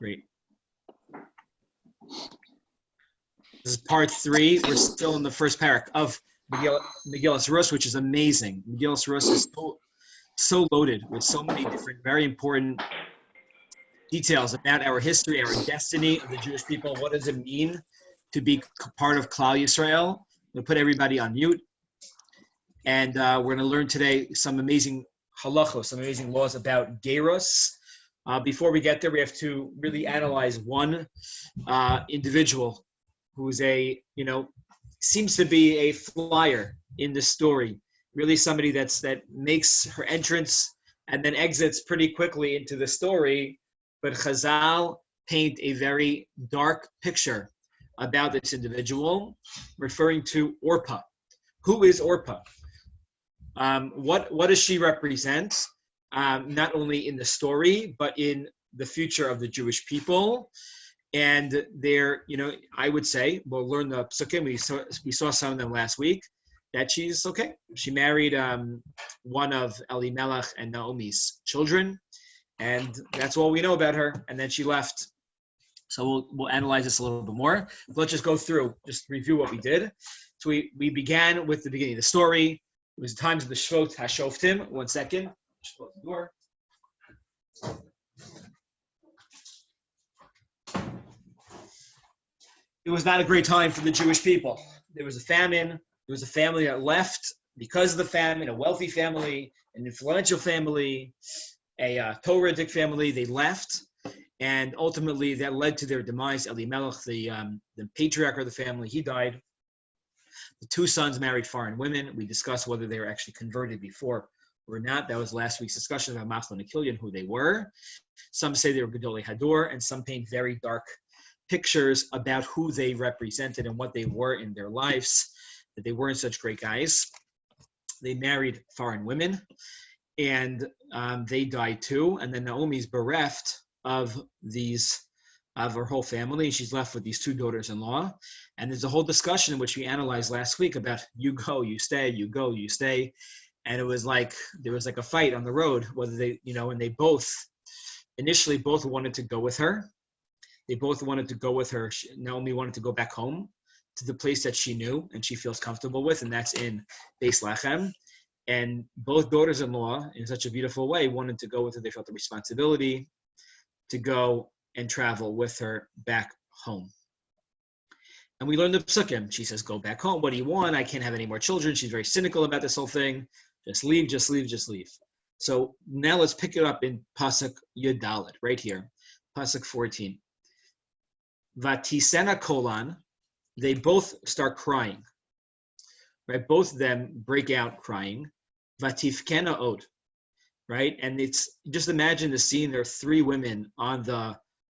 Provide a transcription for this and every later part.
Great. This is part 3. We're still in the first parak of Megillas Rus, which is amazing. Megillas Rus is so loaded with so many different, very important details about our history, our destiny of the Jewish people. What does it mean to be part of Klal Yisrael? We'll put everybody on mute. And we're going to learn today some amazing halachos, some amazing laws about Geros. Before we get there, we have to really analyze one individual who's seems to be a flyer in the story. Really somebody that makes her entrance and then exits pretty quickly into the story. But Chazal paint a very dark picture about this individual, referring to Orpah. Who is Orpah? What does she represent? Not only in the story, but in the future of the Jewish people. And there, I would say, we'll learn the psukim. We saw some of them last week, that she's okay. She married one of Elimelech and Naomi's children, and that's all we know about her. And then she left. So we'll analyze this a little bit more. Let's just go through, just review what we did. So we began with the beginning of the story. It was the times of the Shvot HaShoftim. 1 second. Just close the door. It was not a great time for the Jewish people. There was a famine. There was a family that left because of the famine, a wealthy family, an influential family, a Torahic family. They left, and ultimately that led to their demise. Elimelech, the patriarch of the family, he died. The 2 sons married foreign women. We discussed whether they were actually converted before or not. That was last week's discussion about Machlan and Killian, who they were. Some say they were Gedolei Hador, and some paint very dark pictures about who they represented and what they were in their lives, that they weren't such great guys. They married foreign women, and they died too. And then Naomi's bereft of her whole family. She's left with these 2 daughters-in-law. And there's a whole discussion which we analyzed last week about you go, you stay, you go, you stay. And it was like, there was like a fight on the road, whether they, and they initially both wanted to go with her. They both wanted to go with her. Naomi wanted to go back home to the place that she knew and she feels comfortable with, and that's in Beis Lechem. And both daughters-in-law, in such a beautiful way, wanted to go with her. They felt the responsibility to go and travel with her back home. And we learned the psukim. She says, go back home. What do you want? I can't have any more children. She's very cynical about this whole thing. Just leave, just leave, just leave. So now let's pick it up in Pasuk Yud Dalet, right here. Pasuk 14. Vatisena kolan, they both start crying, right? Both of them break out crying. Vatifkena od, right? And it's, just imagine the scene. There are 3 women on the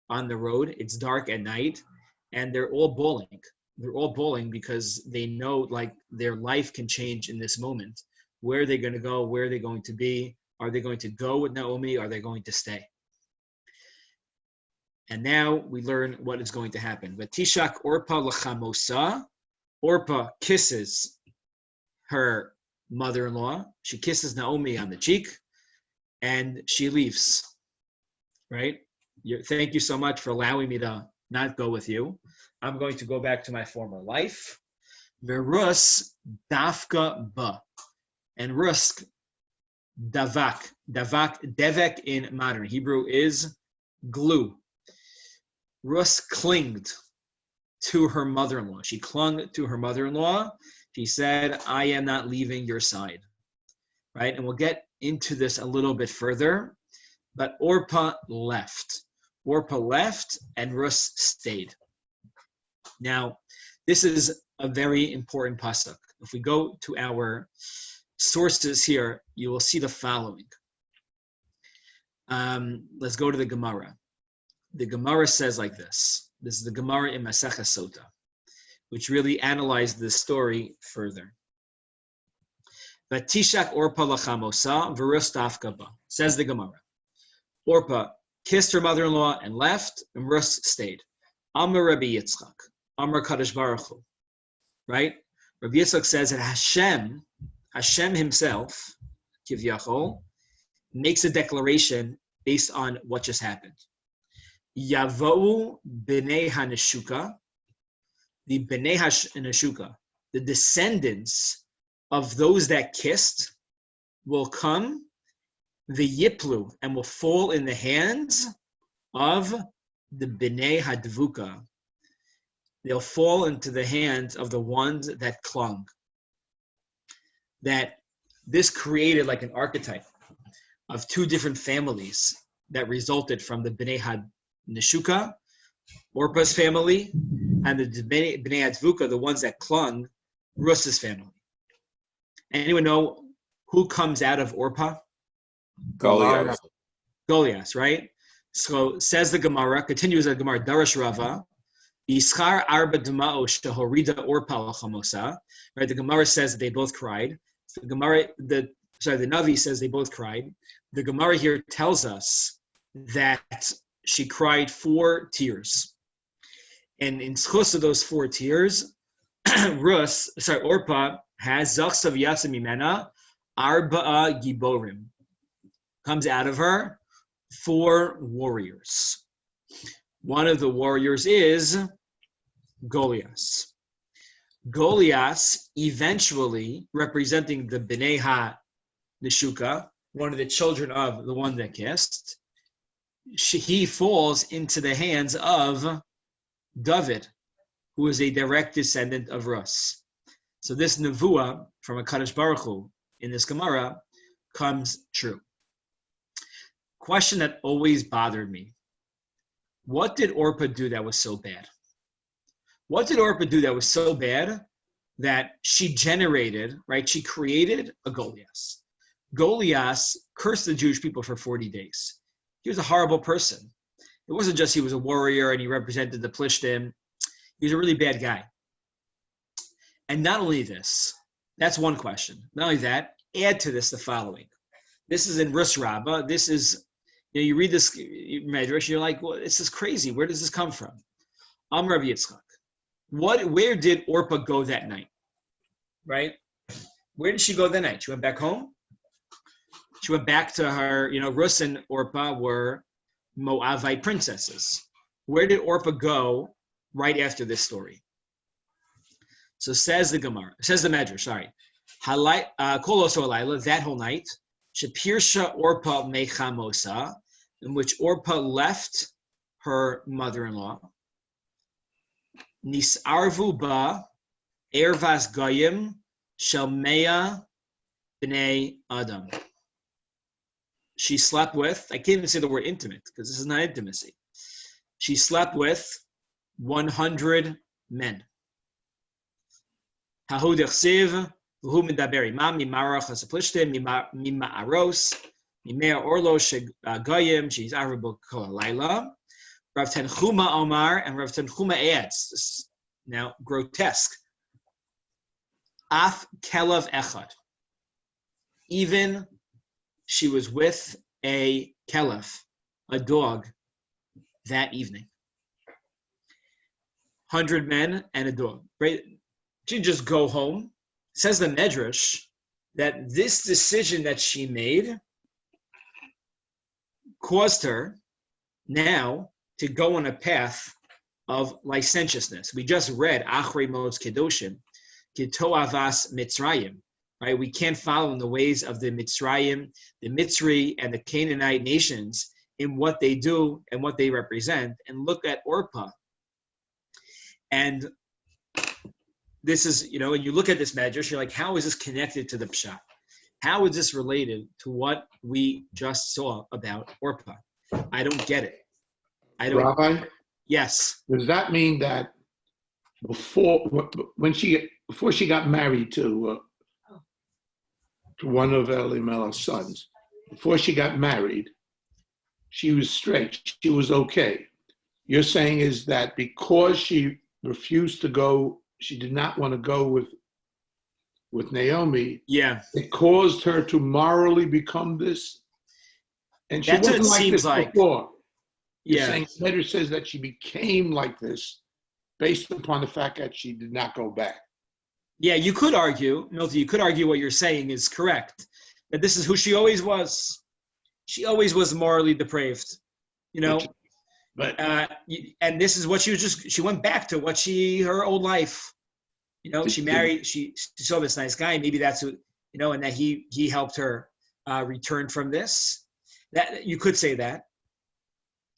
road. It's dark at night, and they're all bawling. They're all bawling because they know like their life can change in this moment. Where are they going to go? Where are they going to be? Are they going to go with Naomi? Are they going to stay? And now we learn what is going to happen. Vatishak Orpah l'chamosa. Orpah kisses her mother-in-law. She kisses Naomi on the cheek, and she leaves. Right? Thank you so much for allowing me to not go with you. I'm going to go back to my former life. Verus dafka ba. And rusk davak. Devek in modern Hebrew is glue. Rus clinged to her mother-in-law. She clung to her mother-in-law. She said, I am not leaving your side. Right? And we'll get into this a little bit further. But Orpah left. Orpah left and Rus stayed. Now, this is a very important pasuk. If we go to our sources here, you will see the following. Let's go to the Gemara. The Gemara says like this. This is the Gemara in Maseches Sota, which really analyzed this story further. Vatishak Orpah lachamosa v'rus dafka ba. Says the Gemara. Orpah kissed her mother-in-law and left, and Rus stayed. Amar Rabbi Yitzchak. Amar Kadosh Baruch Hu. Right? Rabbi Yitzchak says that Hashem himself, Kivyachol, makes a declaration based on what just happened. Yavou b'nei haneshuka, the b'nei haneshuka, the descendants of those that kissed, will come, the yiplu, and will fall in the hands of the b'nei hadvuka. They'll fall into the hands of the ones that clung. That this created like an archetype of two different families that resulted from the Bnei Neshuka, Orpah's family, and the Bnei Hadvuka, the ones that clung, Rus's family. Anyone know who comes out of Orpah? Goliath. Goliath, right? So says the Gemara, continues the Gemara, Darash Rava, Yischar arba d'ma'o shehorida Orpah l'chamosa. Right, the Gemara says that they both cried. The Navi says they both cried. The Gemara here tells us that she cried 4 tears. And in schus of those 4 tears, Orpah has Zachsav Yatsa Mimena, Arba'a Giborim. Comes out of her 4 warriors. One of the warriors is Goliath. Goliath, eventually representing the Bnei HaNeshuka, one of the children of the one that kissed, he falls into the hands of David, who is a direct descendant of Rus. So this nevuah from a Kadosh Baruch Hu in this Gemara comes true. Question that always bothered me. What did Orpah do that was so bad? What did Orpah do that was so bad that she generated, right? She created a Goliath. Goliath cursed the Jewish people for 40 days. He was a horrible person. It wasn't just he was a warrior and he represented the Plishtim. He was a really bad guy. And not only this, that's one question. Not only that, add to this the following. This is in Rus Rabbah. This is, you read this Medrash, you're like, well, this is crazy. Where does this come from? Rabbi Yitzchak. Where did Orpah go that night? Right? Where did she go that night? She went back home. She went back to her, Rus and Orpah were Moabite princesses. Where did Orpah go right after this story? So says the Gemara, says the Medrash, sorry. Koloso Alayla, that whole night, Shapirsha Orpah Mechamosa, in which Orpah left her mother-in-law. Nisarvu ba ervas goyim shelmeya b'nei adam. She slept with, I can't even say the word intimate, because this is not intimacy. She slept with 100 men. Hahu dechsiv, v'hu medaber imam, mimarach hasaplishtim, mima'aros, mimea orlo shegoyim, she's arvu kol halayla. Rav Tanchuma Omar, and Rav Tanchuma adds, this is now grotesque, Af Kelav Echad. Even she was with a Kelev, a dog, that evening. 100 men and a dog. Right? She just go home. Says the Medrash that this decision that she made caused her now to go on a path of licentiousness. We just read Achrei Mos Kedoshim, Kito Avas Mitzrayim, right? We can't follow in the ways of the Mitzrayim, the Mitzri, and the Canaanite nations in what they do and what they represent. And look at Orpah. And this is, when you look at this Medrash, you're like, how is this connected to the Pshat? How is this related to what we just saw about Orpah? I don't get it. Rabbi? Yes. Does that mean that before she got married to one of Elimelech's sons, before she got married, she was straight. She was okay. You're saying is that because she refused to go, she did not want to go with Naomi. Yeah. It caused her to morally become this. And she wasn't like this before. You're saying Medrash says that she became like this based upon the fact that she did not go back. Yeah, you could argue, Milty, you could argue what you're saying is correct. That this is who she always was. She always was morally depraved. But and this is what she went back to her old life. She married, she saw this nice guy. Maybe that's who, and that he helped her return from this. That you could say that,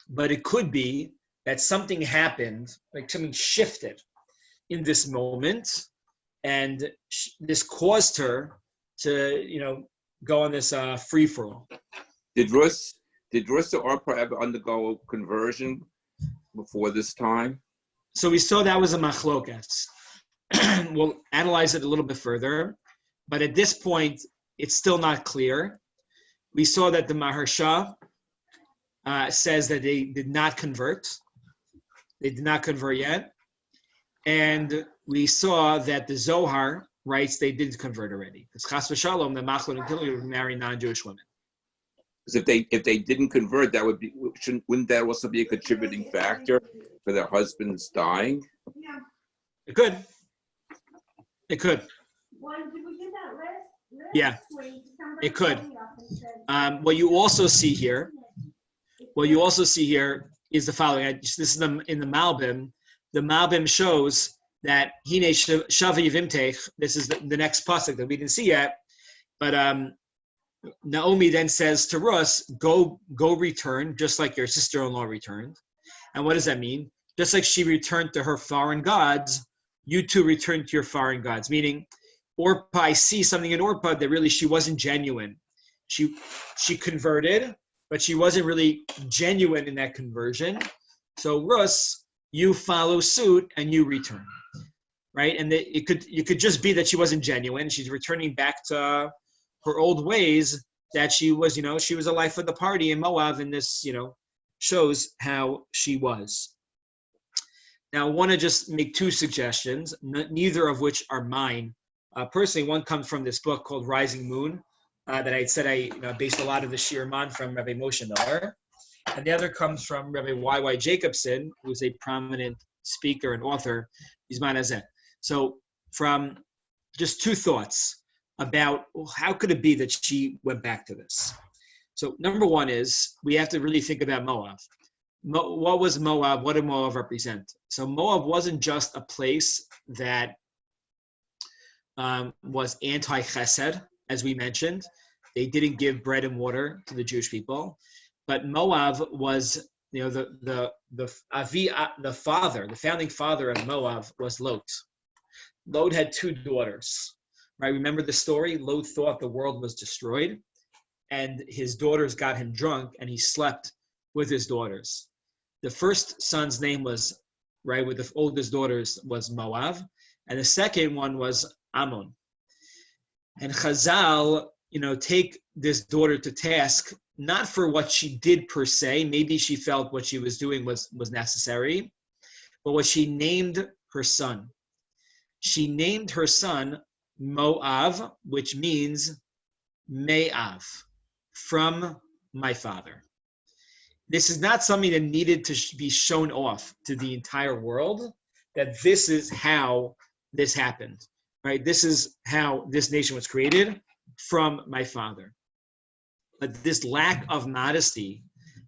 but it could be that something happened, like something shifted in this moment, and this caused her to, go on this free for all. Did Rus or Orpah ever undergo conversion before this time? So we saw that was a machlokas. We'll analyze it a little bit further, but at this point, it's still not clear. We saw that the Maharsha says that they did not convert. They did not convert yet. And we saw that the Zohar writes they did convert already. Because Chas v'Shalom, the Machlon and Gilui would marry non-Jewish women. Because if they didn't convert, wouldn't that also be a contributing factor for their husbands dying? It could. It could. Yeah, it could. What you also see here is the following. This is in the Malbim. The Malbim shows that Hine Shavi Vimtech. This is the next pasuk that we didn't see yet. But Naomi then says to Rus, go return, just like your sister-in-law returned. And what does that mean? Just like she returned to her foreign gods, you too return to your foreign gods. Meaning, Orpah, I see something in Orpah that really she wasn't genuine. She converted, but she wasn't really genuine in that conversion. So Rus, you follow suit and you return, right? And it could just be that she wasn't genuine. She's returning back to her old ways, that she was a life of the party in Moab, and this shows how she was. Now I want to just make two suggestions, neither of which are mine. Personally, one comes from this book called Rising Moon, that I said I based a lot of the Shir Man from Rabbi Moshe Miller. And the other comes from Rabbi Y.Y. Jacobson, who's a prominent speaker and author, Bizman Hazeh. So from just two thoughts about how could it be that she went back to this. So number one is we have to really think about Moab. What was Moab? What did Moab represent? So Moab wasn't just a place that was anti-chesed, as we mentioned. They didn't give bread and water to the Jewish people. But Moab was, the founding father of Moab was Lot. Lot had two daughters, right? Remember the story? Lot thought the world was destroyed, and his daughters got him drunk, and he slept with his daughters. The first son's name was, right, with the oldest daughters was Moab, and the second one was Ammon. And Chazal, take this daughter to task, not for what she did per se. Maybe she felt what she was doing was necessary, but what she named her son. She named her son Moav, which means Me'av, from my father. This is not something that needed to be shown off to the entire world, that this is how this happened, right? This is how this nation was created, from my father. But this lack of modesty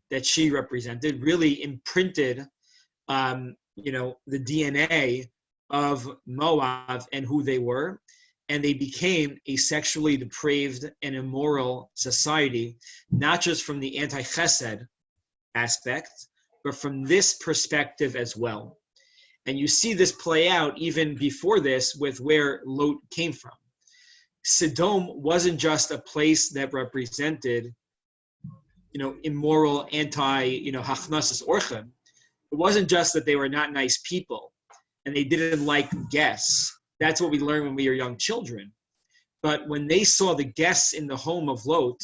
that she represented really imprinted, the DNA of Moab and who they were, and they became a sexually depraved and immoral society, not just from the anti-chesed aspect, but from this perspective as well. And you see this play out even before this with where Lot came from. Sodom wasn't just a place that represented, immoral, hachnasas orchim. It wasn't just that they were not nice people and they didn't like guests. That's what we learned when we were young children. But when they saw the guests in the home of Lot,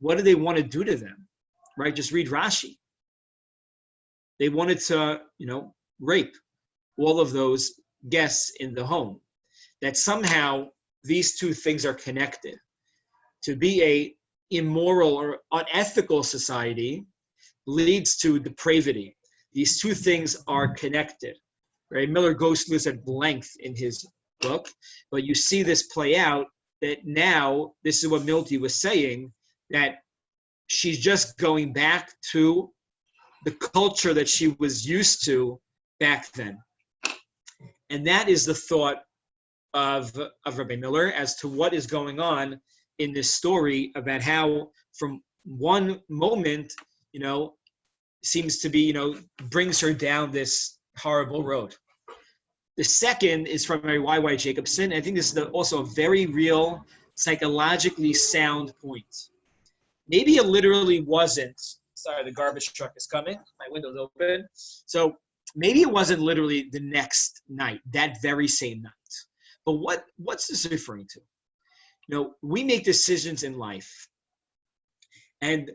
what did they want to do to them? Right? Just read Rashi. They wanted to, rape all of those guests in the home. That somehow these two things are connected. To be a immoral or unethical society leads to depravity. These two things are connected. Right? Miller goes through this at length in his book, but you see this play out that now, this is what Milty was saying, that she's just going back to the culture that she was used to back then. And that is the thought of Rabbi Miller as to what is going on in this story about how from one moment, seems to be, brings her down this horrible road. The second is from Mary Y.Y. Jacobson. I think this is also a very real, psychologically sound point. Maybe it literally wasn't, sorry, the garbage truck is coming, my window's open. So maybe it wasn't literally the next night, that very same night. But what's this referring to? We make decisions in life, and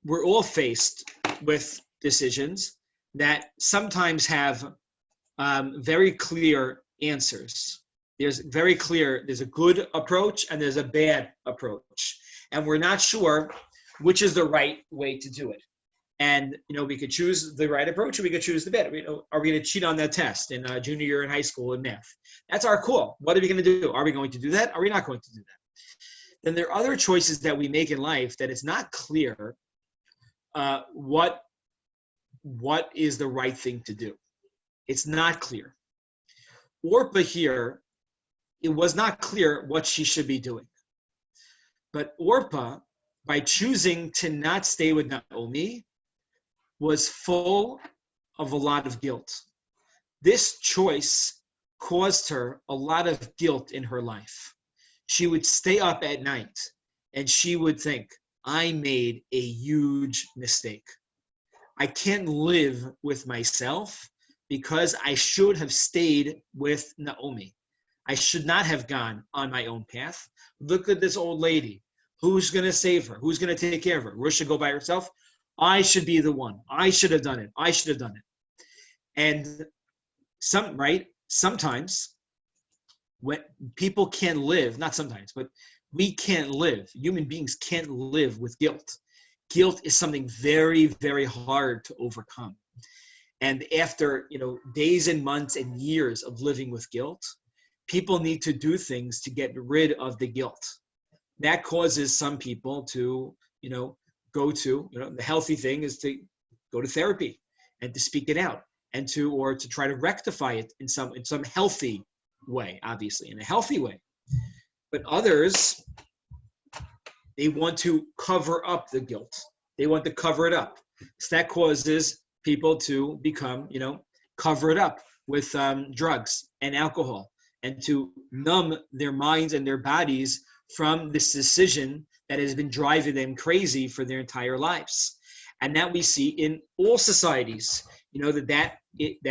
we're all faced with decisions that sometimes have very clear answers. There's a good approach and there's a bad approach. And we're not sure which is the right way to do it. And, we could choose the right approach or we could choose the bad. Are we going to cheat on that test in junior year in high school in math? That's our call. What are we going to do? Are we going to do that? Are we not going to do that? Then there are other choices that we make in life that it's not clear what is the right thing to do. It's not clear. Orpah here, it was not clear what she should be doing. But Orpah, by choosing to not stay with Naomi, was full of a lot of guilt. This choice caused her a lot of guilt in her life. She would stay up at night and she would think, I made a huge mistake. I can't live with myself because I should have stayed with Naomi. I should not have gone on my own path. Look at this old lady. Who's going to save her? Who's going to take care of her? Rus should go by herself. I should be the one. I should have done it. I should have done it. And sometimes when people can't live, not sometimes, but we can't live. Human beings can't live with guilt. Guilt is something very, very hard to overcome. And after, days and months and years of living with guilt, people need to do things to get rid of the guilt. That causes some people to, go to, the healthy thing is to go to therapy and to speak it out and to try to rectify it in some healthy way, obviously, in a healthy way. But others, they want to cover up the guilt. They want to cover it up. So that causes people to become, cover it up with drugs and alcohol and to numb their minds and their bodies from this decision that has been driving them crazy for their entire lives. And that we see in all societies, that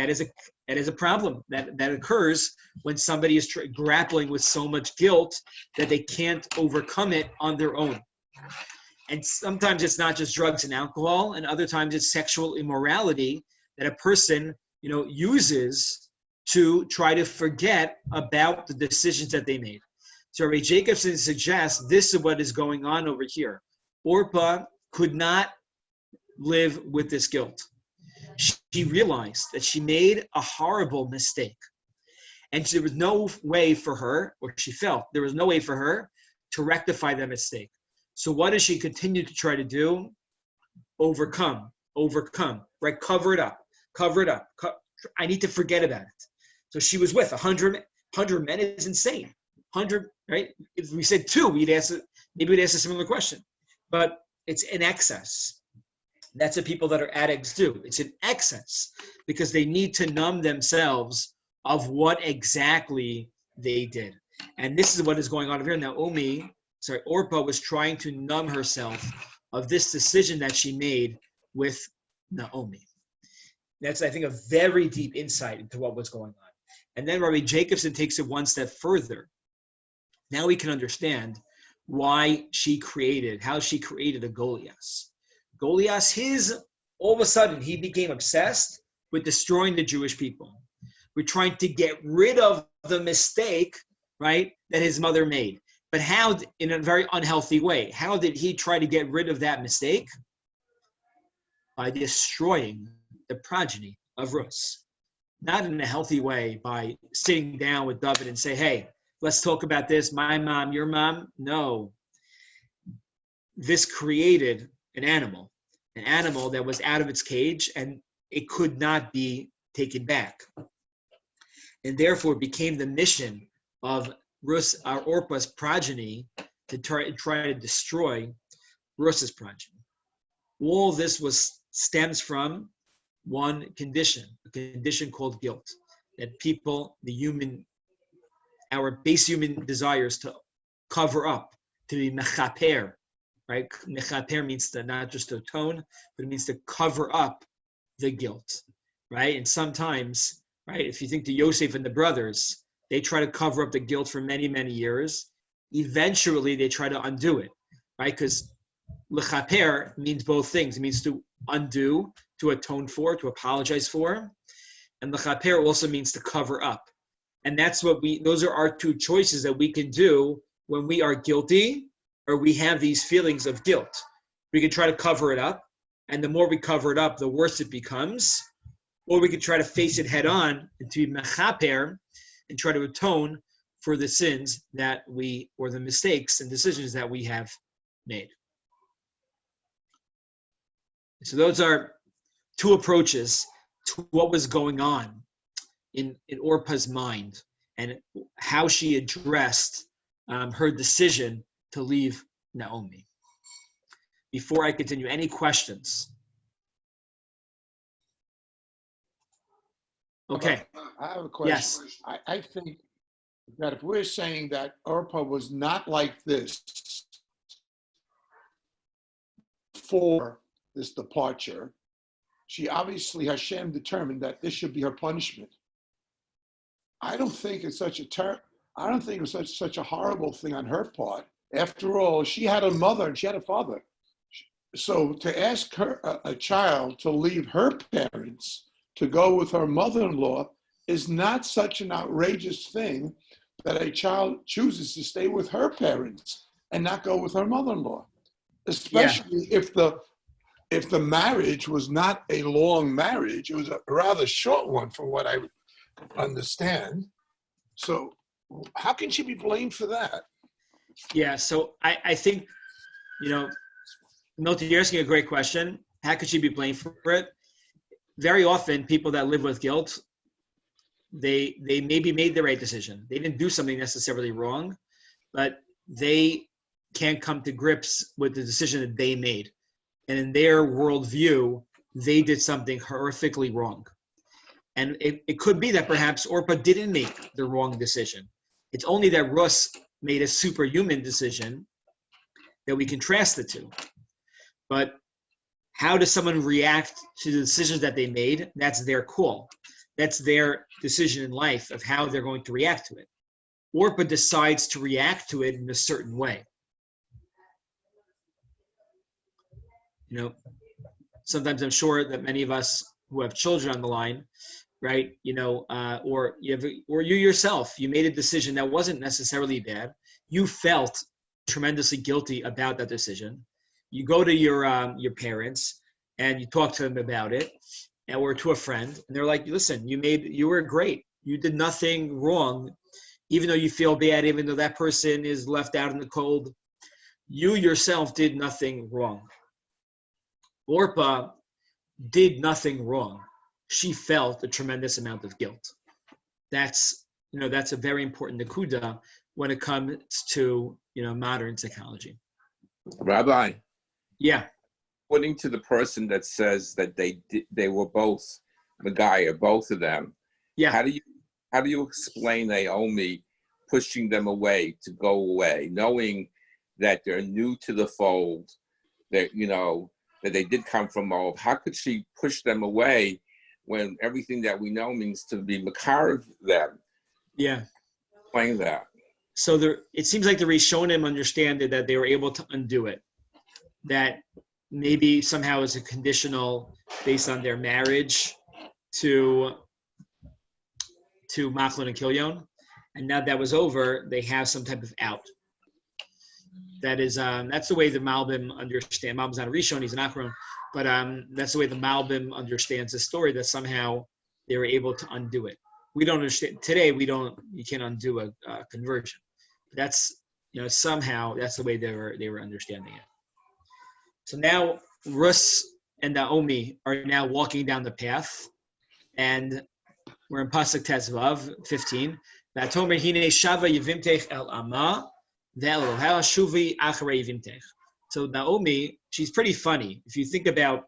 is a problem that occurs when somebody is grappling with so much guilt that they can't overcome it on their own. And sometimes it's not just drugs and alcohol, and other times it's sexual immorality that a person, uses to try to forget about the decisions that they made. So Rabbi Jacobson suggests this is what is going on over here. Orpah could not live with this guilt. She realized that she made a horrible mistake. And there was no way for her, or she felt there was no way for her to rectify that mistake. So what does she continue to try to do? Overcome, right? Cover it up. I need to forget about it. So she was with 100 men is insane. 100, right? If we said 2, maybe we'd ask a similar question. But it's in excess. That's what people that are addicts do. It's in excess because they need to numb themselves of what exactly they did. And this is what is going on over here. Orpah was trying to numb herself of this decision that she made with Naomi. That's, I think, a very deep insight into what was going on. And then Rabbi Jacobson takes it one step further. Now we can understand how she created a Goliath. Goliath, all of a sudden, he became obsessed with destroying the Jewish people. We're trying to get rid of the mistake, right, that his mother made. But how, in a very unhealthy way, how did he try to get rid of that mistake? By destroying the progeny of Rus. Not in a healthy way by sitting down with David and say, hey, let's talk about this, my mom, your mom. No. This created an animal. an animal that was out of its cage and it could not be taken back. And therefore became the mission of Orpah's progeny to try to destroy Rus's progeny. All this stems from one condition, a condition called guilt, that people, our base human desires to cover up, to be mechaper, right? Mechaper means to not just to atone, but it means to cover up the guilt, right? And sometimes, right, if you think to Yosef and the brothers, they try to cover up the guilt for many, many years. Eventually, they try to undo it, right? Because lechaper means both things. It means to undo, to atone for, to apologize for. And lechaper also means to cover up. And those are our two choices that we can do when we are guilty or we have these feelings of guilt. We can try to cover it up. And the more we cover it up, the worse it becomes. Or we could try to face it head on and to be mechaper and try to atone for the sins or the mistakes and decisions that we have made. So those are two approaches to what was going on in Orpah's mind and how she addressed her decision to leave Naomi. Before I continue, any questions? Okay. I have a question. Yes. I think that if we're saying that Orpah was not like this for this departure, she obviously, Hashem determined that this should be her punishment. I don't think it's such a horrible thing on her part. After all, she had a mother and she had a father. So to ask a child to leave her parents to go with her mother-in-law is not such an outrageous thing that a child chooses to stay with her parents and not go with her mother-in-law, especially if the marriage was not a long marriage. It was a rather short one from what I understand. So how can she be blamed for that? Yeah, so I think, Milton, you're asking a great question. How could she be blamed for it? Very often, people that live with guilt, they maybe made the right decision. They didn't do something necessarily wrong, but they can't come to grips with the decision that they made. And in their worldview, they did something horrifically wrong. And it could be that perhaps Orpah didn't make the wrong decision. It's only that Rus made a superhuman decision that we contrast the two. But how does someone react to the decisions that they made? That's their call. That's their decision in life of how they're going to react to it. Orpah decides to react to it in a certain way. Sometimes I'm sure that many of us who have children on the line, right? Or you yourself, you made a decision that wasn't necessarily bad. You felt tremendously guilty about that decision. You go to your parents and you talk to them about it, or to a friend, and they're like, "Listen, you were great. You did nothing wrong, even though you feel bad, even though that person is left out in the cold. You yourself did nothing wrong." Orpah did nothing wrong. She felt a tremendous amount of guilt. That's a very important nakuda when it comes to modern psychology. Rabbi. Yeah. According to the person that says that they were both Megillah, both of them. Yeah. How do you explain Naomi pushing them away to go away, knowing that they're new to the fold, that that they did come from Moab? How could she push them away when everything that we know means to be makar of them? Yeah. Explain that. So it seems like the Rishonim understand that they were able to undo it. That maybe somehow is a conditional based on their marriage to Machlon and Kilyon. And now that was over, they have some type of out. That is, that's the way the Malbim understand. Malbim's not a Rishon, he's an Achron, but that's the way the Malbim understands the story, that somehow they were able to undo it. We don't understand, today you can't undo a conversion. That's, somehow that's the way they were understanding it. So now Rus and Naomi are now walking down the path, and we're in Pasuk Tezvav 15. Vatomer hine shava yivimtech el ama ve'elohel shuvi acharei yivimtech. So Naomi, she's pretty funny. If you think about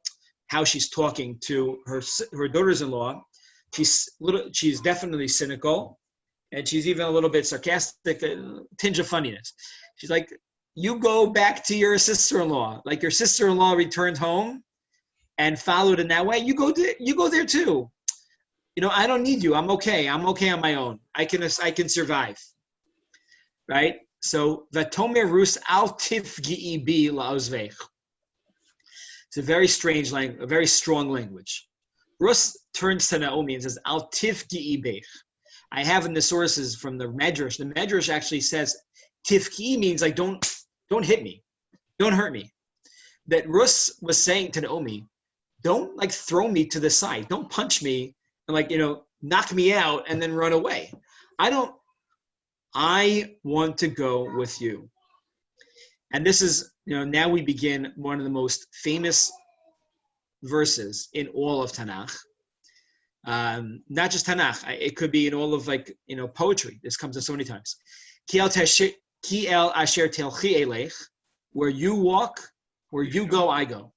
how she's talking to her daughters-in-law, she's definitely cynical, and she's even a little bit sarcastic, a tinge of funniness. She's like, you go back to your sister-in-law. Like your sister-in-law returned home and followed in that way. You go there too. I don't need you. I'm okay. I'm okay on my own. I can survive. Right? So Vatomer Rus al tifgi'i bi la'ozveich. It's a very strange language, a very strong language. Rus turns to Naomi and says, al tifgi'i beich. I have in the sources from the Medrash. The Medrash actually says, tifgi'i means like don't hit me. Don't hurt me. That Rus was saying to Naomi, don't like throw me to the side. Don't punch me and knock me out and then run away. I want to go with you. And this is, now we begin one of the most famous verses in all of Tanakh. Not just Tanakh. It could be in all of poetry. This comes in so many times. Ki el asher telchi elech, where you walk, where you go, I go.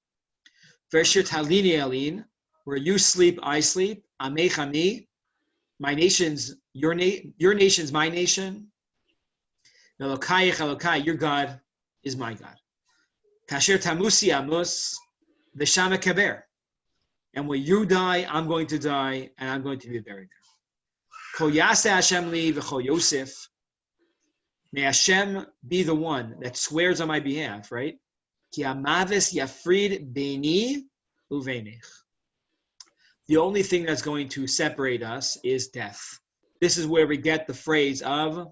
V'asher talini elin, where you sleep, I sleep. Amech ami, my nation's your nation's my nation. Elokayich Elokai, your God is my God. Kasher tamusi amus, v'shama kaber. And when you die, I'm going to die, and I'm going to be buried there. Kol yaseh Hashem li v'chol Yosef. May Hashem be the one that swears on my behalf, right? Ki amavis yafrid beini uveinich. The only thing that's going to separate us is death. This is where we get the phrase of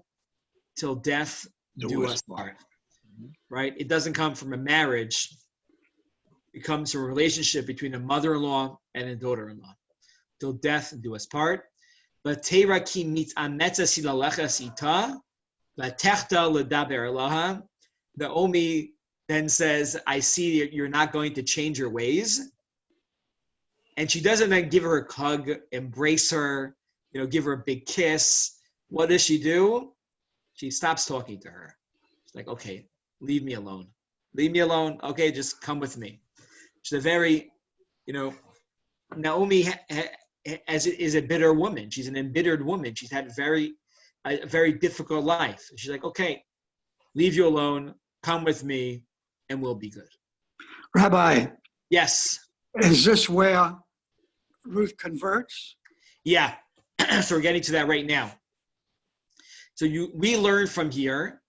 till death do us part, right? It doesn't come from a marriage. It comes from a relationship between a mother-in-law and a daughter-in-law. Till death do us part. But Naomi then says, I see you're not going to change your ways. And she doesn't then give her a hug, embrace her, give her a big kiss. What does she do? She stops talking to her. She's like, okay, leave me alone. Leave me alone. Okay, just come with me. She's a very, Naomi is a bitter woman. She's an embittered woman. She's had a very difficult life. She's like, okay, leave you alone. Come with me, and we'll be good. Rabbi. Yes. Is this where Ruth converts? Yeah. So we're getting to that right now. So we learn from here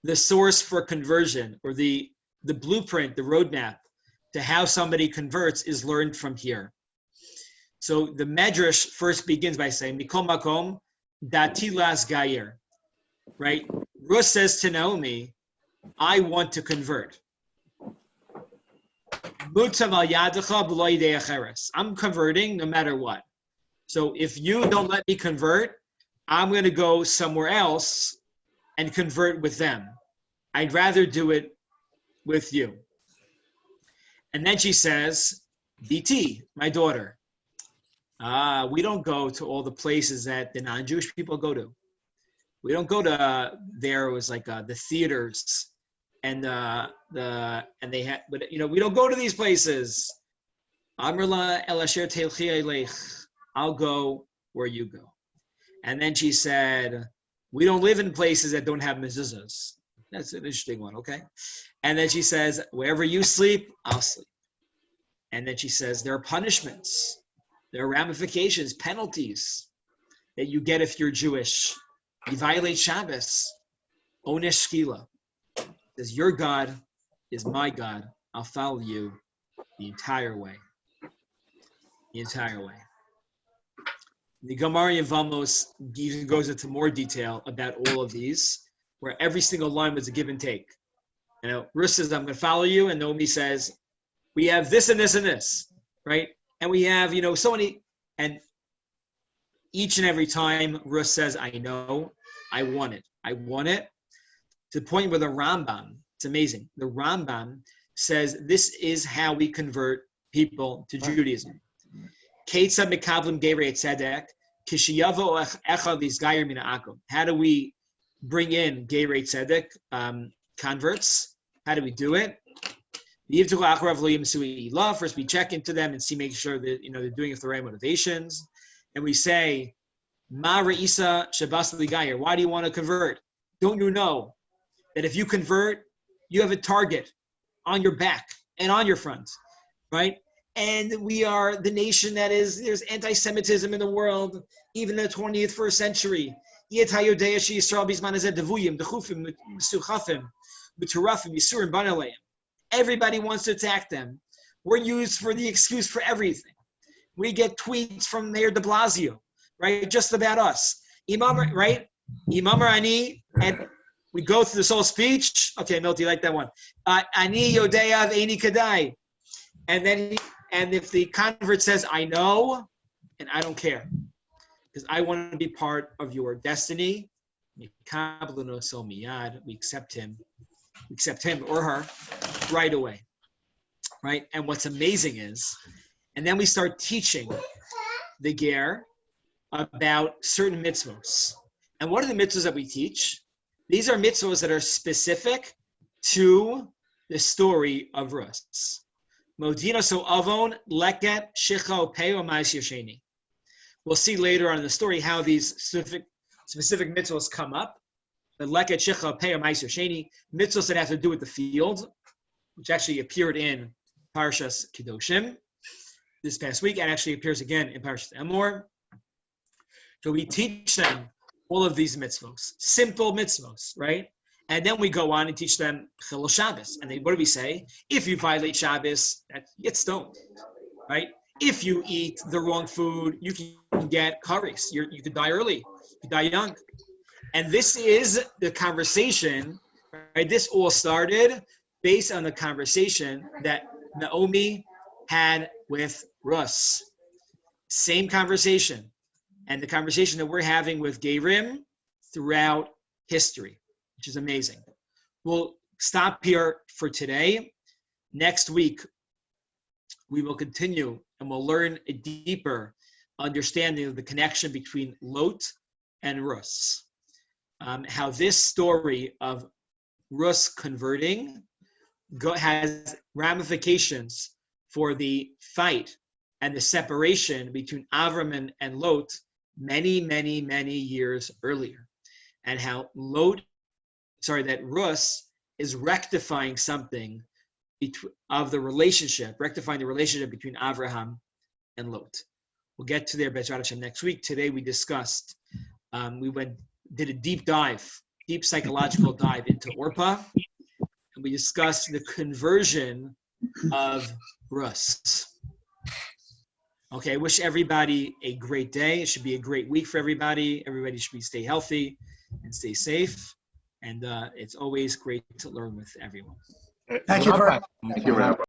the source for conversion, or the blueprint, the roadmap to how somebody converts is learned from here. So the Medrash first begins by saying, Mikol makom datilas gayer, right? Ruth says to Naomi, I want to convert. I'm converting no matter what. So if you don't let me convert, I'm going to go somewhere else and convert with them. I'd rather do it with you. And then she says, BT, my daughter, we don't go to all the places that the non-Jewish people go to. We don't go to there. It was like the theaters and they had, but we don't go to these places. Amrla el asher telchi elech. I'll go where you go. And then she said, we don't live in places that don't have mezuzahs. That's an interesting one, okay? And then she says, wherever you sleep, I'll sleep. And then she says, there are punishments. There are ramifications, penalties that you get if you're Jewish. You violate Shabbos. Onesh shkila. Says, your God is my God. I'll follow you the entire way. The entire way. The Gemara in Vamos even goes into more detail about all of these, where every single line was a give and take. Ruth says, I'm going to follow you. And Naomi says, we have this and this and this, right? And we have, so many. And each and every time Ruth says, I know, I want it. I want it. To the point where the Rambam, it's amazing. The Rambam says, this is how we convert people to Judaism. How do we bring in Gerei Tzedek, converts? How do we do it? First, we check into them and make sure that they're doing it for the right motivations, and we say, "Ma Reisa Shabas Ligayer." Why do you want to convert? Don't you know that if you convert, you have a target on your back and on your front, right? And we are the nation there's anti-Semitism in the world, even in the 21st century. Everybody wants to attack them. We're used for the excuse for everything. We get tweets from Mayor de Blasio, right? Just about us. Imam, right? Imam Ani, and we go through this whole speech. Okay, Milty, you like that one? Ani Yodeav Eini Kadai. And if the convert says, I know, and I don't care, because I want to be part of your destiny, we accept him or her right away, right? And what's amazing is, and then we start teaching the ger about certain mitzvos. And what are the mitzvos that we teach? These are mitzvos that are specific to the story of Rus. Modina so avon leket shicha peo ma'is yasheni. We'll see later on in the story how these specific mitzvos come up. The leket shicha peo ma'is yasheni, mitzvos that have to do with the field, which actually appeared in Parshas Kedoshim this past week, and actually appears again in Parshas Emor. So we teach them all of these mitzvos, simple mitzvos, right? And then we go on and teach them Chilul Shabbos. And what do we say? If you violate Shabbos, you get stoned, right? If you eat the wrong food, you can get kares. You could die early. You could die young. And this is the conversation, right? This all started based on the conversation that Naomi had with Rus. Same conversation. And the conversation that we're having with Gerim throughout history, which is amazing. We'll stop here for today. Next week, we will continue and we'll learn a deeper understanding of the connection between Lot and Rus. How this story of Rus converting has ramifications for the fight and the separation between Avram and Lot many, many, many years earlier. And how that Rus is rectifying something of the relationship, rectifying the relationship between Avraham and Lot. We'll get to there, Bezrat Hashem, next week. Today we discussed, did a deep psychological dive into Orpah, and we discussed the conversion of Rus. Okay, I wish everybody a great day. It should be a great week for everybody. Everybody should stay healthy and stay safe. And it's always great to learn with everyone. Thank you very much. Thank you, Rabbi.